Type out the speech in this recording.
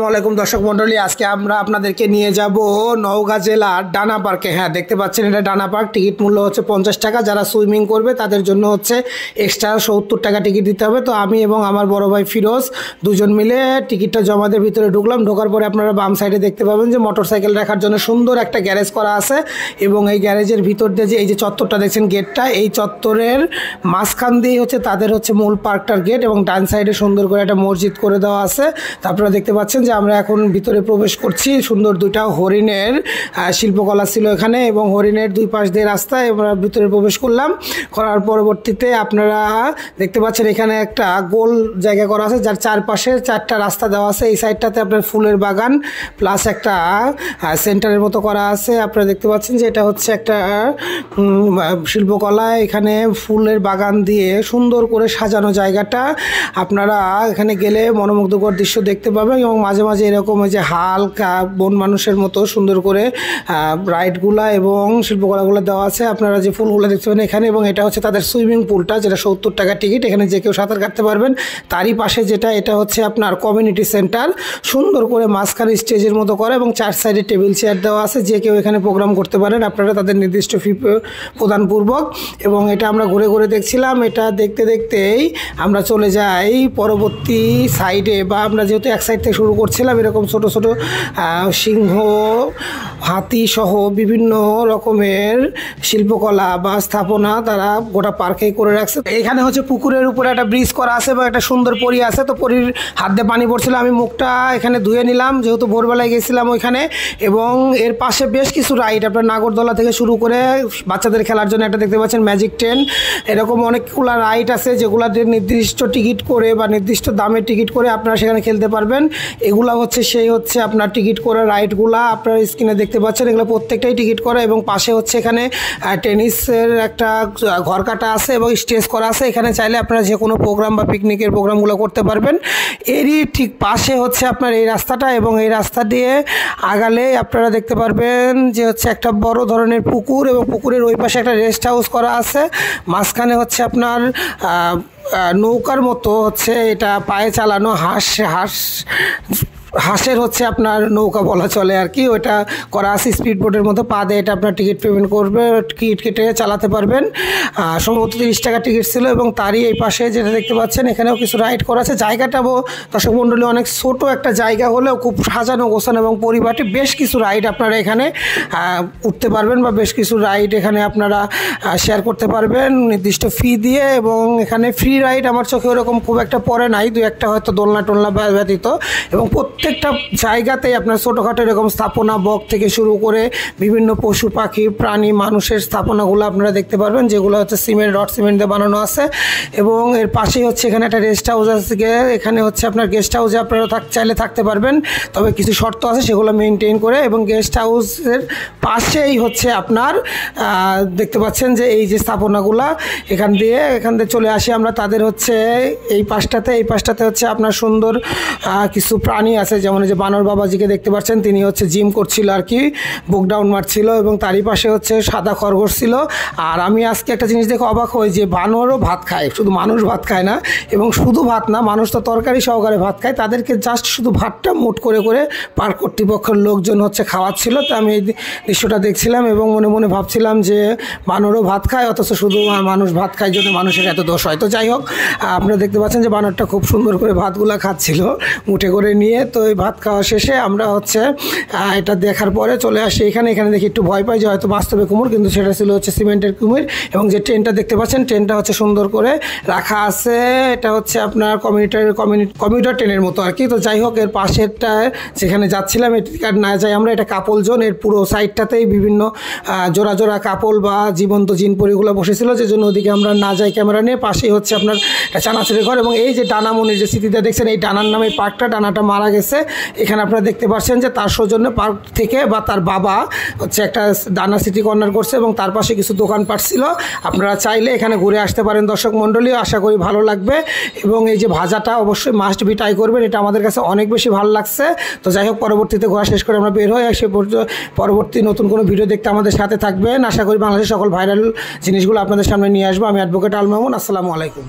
আলাইকুম দর্শক মণ্ডলী, আজকে আমরা আপনাদেরকে নিয়ে যাব নওগাঁ জেলার ডানা পার্কে। হ্যাঁ, দেখতে পাচ্ছেন এটা ডানা পার্ক। টিকিট মূল্য হচ্ছে 50 টাকা। যারা সুইমিং করবে তাদের জন্য হচ্ছে এক্সট্রা 70 টাকা টিকিট দিতে হবে। তো আমি এবং আমার বড় ভাই ফিরোজ দুজন মিলে টিকিটটা জমা দিয়ে ভিতরে ঢুকলাম। ঢোকার পরে আপনারা বাম সাইডে দেখতে পাবেন যে মোটরসাইকেল রাখার জন্য সুন্দর একটা গ্যারেজ করা আছে এবং এই গ্যারেজের ভিতর দিয়ে যে এই যে চত্বরটা দেখছেন গেটটা, এই চত্বরের মাঝখান দিয়ে হচ্ছে তাদের হচ্ছে মূল পার্কটার গেট এবং ডান সাইডে সুন্দর করে একটা মসজিদ করে দেওয়া আছে। আপনারা দেখতে পাচ্ছেন যে আমরা এখন ভিতরে প্রবেশ করছি। সুন্দর দুইটা হরিণের শিল্পকলা ছিল এখানে এবং হরিণের দুই পাশ দিয়ে রাস্তায় আমরা ভিতরে প্রবেশ করলাম। করার পরবর্তীতে আপনারা দেখতে পাচ্ছেন এখানে একটা গোল জায়গা করা আছে যার চারপাশে 4টা রাস্তা দেওয়া আছে। এই সাইডটাতে আপনার ফুলের বাগান প্লাস একটা সেন্টারের মতো করা আছে। আপনারা দেখতে পাচ্ছেন যে এটা হচ্ছে একটা শিল্পকলা। এখানে ফুলের বাগান দিয়ে সুন্দর করে সাজানো জায়গাটা। আপনারা এখানে গেলে মনোমুগ্ধকর দৃশ্য দেখতে পাবেন এবং মাঝে মাঝে এরকম যে হালকা বন মানুষের মতো সুন্দর করে রাইডগুলা এবং শিল্পকলাগুলো দেওয়া আছে। আপনারা যে ফুলগুলো দেখতে পাবেন এখানে, এবং এটা হচ্ছে তাদের সুইমিং পুলটা যেটা 70 টাকা টিকিট। এখানে যে কেউ সাঁতার কাটতে পারবেন। তারই পাশে যেটা এটা হচ্ছে আপনার কমিউনিটি সেন্টার, সুন্দর করে মাঝখানে স্টেজের মতো করা এবং 4 সাইডে টেবিল চেয়ার দেওয়া আছে। যে কেউ এখানে প্রোগ্রাম করতে পারেন আপনারা তাদের নির্দিষ্ট ফি প্রদানপূর্বক। এবং এটা আমরা ঘুরে ঘুরে দেখছিলাম। এটা দেখতে দেখতেই আমরা চলে যাই পরবর্তী সাইডে, বা আমরা যেহেতু এক সাইড থেকে শুরু করছিলাম এরকম ছোট ছোট সিংহ, হাতি সহ বিভিন্ন রকমের শিল্পকলা বা স্থাপনা তারা গোটা পার্কেই করে রাখছে। এখানে হচ্ছে পুকুরের উপরে একটা ব্রিজ করা আছে এবং একটা সুন্দর পরী আছে। তো পরীর হাত দিয়ে পানি পড়ছিল, আমি মুখটা এখানে ধুয়ে নিলাম যেহেতু ভোরবেলায় গেছিলাম ওইখানে। এবং এর পাশে বেশ কিছু রাইড, আপনার নাগরদোলা থেকে শুরু করে বাচ্চাদের খেলার জন্য একটা দেখতে পাচ্ছেন ম্যাজিক ট্রেন, এরকম অনেকগুলো রাইড আছে যেগুলাতে নির্দিষ্ট টিকিট করে বা নির্দিষ্ট দামের টিকিট করে আপনারা সেখানে খেলতে পারবেন। এগুলা হচ্ছে আপনার টিকিট করা রাইডগুলা আপনারা স্ক্রিনে দেখতে পাচ্ছেন। এগুলো প্রত্যেকটাই টিকিট করা এবং পাশে হচ্ছে এখানে টেনিসের একটা ঘর কাটা আছে এবং স্টেজ করা আছে। এখানে চাইলে আপনারা যে কোনো প্রোগ্রাম বা পিকনিকের প্রোগ্রামগুলো করতে পারবেন। এরই ঠিক পাশে হচ্ছে আপনার এই রাস্তাটা, এবং এই রাস্তা দিয়ে আগালে আপনারা দেখতে পারবেন যে হচ্ছে একটা বড় ধরনের পুকুর এবং পুকুরের ওই পাশে একটা রেস্ট হাউস করা আছে। মাঝখানে হচ্ছে আপনার নৌকার মতো হচ্ছে এটা পায়ে চালানো হাঁসের হচ্ছে আপনার নৌকা বলা চলে আর কি, ওইটা করা আছে স্পিড বোটের মতো। পা দিয়ে এটা আপনার টিকিট পেমেন্ট করবে, টিকিট কেটে চালাতে পারবেন। সম্ভবত 30 টাকা টিকিট ছিল। এবং তারই এই পাশে যেটা দেখতে পাচ্ছেন এখানেও কিছু রাইড করা আছে। জায়গাটাও দর্শক মণ্ডলী অনেক ছোট একটা জায়গা হলেও খুব সাজানো গোছানো এবং পরিপাটি। বেশ কিছু রাইড আপনারা এখানে উঠতে পারবেন বা বেশ কিছু রাইড এখানে আপনারা শেয়ার করতে পারবেন নির্দিষ্ট ফি দিয়ে। এবং এখানে ফ্রি রাইড আমার চোখে ওরকম খুব একটা পড়ে নাই, 2-1টা হয়তো দোলনা টোলনা ব্যতীত। এবং প্রত্যেকটা জায়গাতেই আপনার ছোটোখাটো এরকম স্থাপনা, বক থেকে শুরু করে বিভিন্ন পশু পাখি প্রাণী মানুষের স্থাপনাগুলো আপনারা দেখতে পারবেন, যেগুলো হচ্ছে রড সিমেন্ট দিয়ে বানানো আছে। এবং এর পাশেই হচ্ছে এখানে একটা রেস্ট হাউস আছে। এখানে হচ্ছে আপনার গেস্ট হাউসে আপনারা চাইলে থাকতে পারবেন, তবে কিছু শর্ত আছে সেগুলো মেনটেন করে। এবং গেস্ট হাউসের পাশেই হচ্ছে আপনার দেখতে পাচ্ছেন যে এই যে স্থাপনাগুলা, এখান দিয়ে চলে আসি আমরা তাদের হচ্ছে এই পাশটাতে হচ্ছে আপনার সুন্দর কিছু প্রাণী আছে, যেমন যে বানর বাবাজিকে দেখতে পাচ্ছেন, তিনি হচ্ছে জিম করছিল আর কি, বুক ডাউন মারছিল। এবং তারই পাশে হচ্ছে সাদা খরগোশ ছিল। আর আমি আজকে একটা জিনিস দেখে অবাক হই যে বানরও ভাত খায়, শুধু মানুষ ভাত খায় না। এবং শুধু ভাত না, মানুষ তো তরকারি সহকারে ভাত খায়, তাদেরকে জাস্ট শুধু ভাতটা মুট করে করে পার্ক কর্তৃপক্ষের লোকজন হচ্ছে খাওয়াচ্ছিল। তো আমি এই দৃশ্যটা দেখছিলাম এবং মনে মনে ভাবছিলাম যে বানরও ভাত খায়, অথচ শুধু মানুষ ভাত খায় জন্য মানুষের এত দোষ হয়। তো যাই হোক, আপনারা দেখতে পাচ্ছেন যে বানরটা খুব সুন্দর করে ভাতগুলা খাচ্ছিল মুঠে করে নিয়ে। তো এই ভাত খাওয়া শেষে আমরা হচ্ছে এটা দেখার পরে চলে আসি এখানে দেখি একটু ভয় পাই যে হয়তো বাস্তবে কুমির, কিন্তু সেটা ছিল হচ্ছে সিমেন্টের কুমির। এবং যে ট্রেনটা দেখতে পাচ্ছেন ট্রেনটা হচ্ছে সুন্দর করে রাখা আছে, এটা হচ্ছে আপনার কমিউটার ট্রেনের মতো আর কি। তো যাই হোক, এর পাশেরটা যেখানে যাচ্ছিলাম এটিকার না যাই আমরা, এটা কাপল জোন। এর পুরো সাইডটাতেই বিভিন্ন জোড়া জোড়া কাপল বা জীবন্ত জিনপরিগুলো বসেছিল, যে জন্য ওদিকে আমরা না যাই ক্যামেরা নিয়ে। পাশেই হচ্ছে আপনার চানাচুরের ঘর। এবং এই যে ডানামনির যে স্মৃতিটা দেখছেন, এই ডানার নামে পার্কটা, ডানাটা মারা গেছে। এখানে আপনারা দেখতে পাচ্ছেন যে তার সৌজন্যে পার্ক থেকে বা তার বাবা হচ্ছে একটা ডানা সিটি কর্নার করছে এবং তার পাশে কিছু দোকানপাট ছিল। আপনারা চাইলে এখানে ঘুরে আসতে পারেন দর্শক মণ্ডলী, আশা করি ভালো লাগবে। এবং এই যে ভাজাটা অবশ্যই মাস্ট বি ট্রাই করবেন, এটা আমাদের কাছে অনেক বেশি ভালো লাগছে। তো যাই হোক, পরবর্তীতে ঘোরা শেষ করে আমরা বের হই। সে পরবর্তী নতুন কোনো ভিডিও দেখতে আমাদের সাথে থাকবেন। আশা করি বাংলাদেশের সকল ভাইরাল জিনিসগুলো আপনাদের সামনে নিয়ে আসবো। আমি অ্যাডভোকেট আল মামুন। আসসালামু আলাইকুম।